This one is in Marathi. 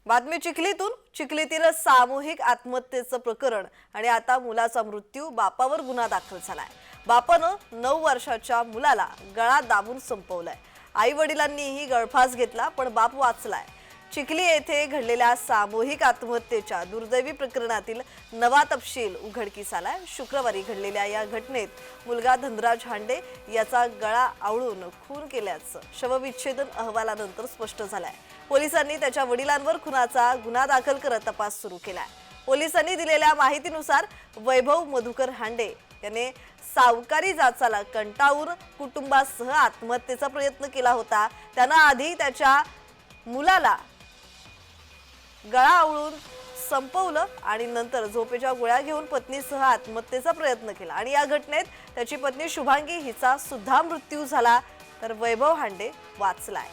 बातमी चिखलीतील सामूहिक आत्महत्येचं प्रकरण आणि आता मुलाचा मृत्यू, बापावर गुन्हा दाखल झालाय। बापानं 9 वर्षाच्या मुलाला गळा दाबून संपवलाय। आई वडिलांनीही गळफास घेतला पण बाप वाचलाय। चिखली येथे घडलेल्या सामूहिक आत्महत्येच्या दुर्दैवी प्रकरणातील नवा तपशील उघडकीस आलाय। शुक्रवारी घडलेल्या या घटनेत मुलगा धनराज हांडे याचा गळा आवळून खून केल्याचं शवविच्छेदन अहवालानंतर स्पष्ट झालंय। पोलिसांनी त्याच्या वडिलांवर खुनाचा गुन्हा दाखल करत तपास सुरू केलाय। पोलिसांनी दिलेल्या माहितीनुसार वैभव मधुकर हांडे याने सावकारी जाचाला कंटाळून कुटुंबासह आत्महत्येचा प्रयत्न केला होता। त्याने आधी त्याच्या मुलाला गळा आवळून संपवलं आणि नंतर झोपेच्या गोळ्या घेऊन पत्नीसह आत्महत्येचा प्रयत्न केला आणि या घटनेत त्याची पत्नी शुभांगी हिचा सुद्धा मृत्यू झाला, तर वैभव हांडे वाचलाय।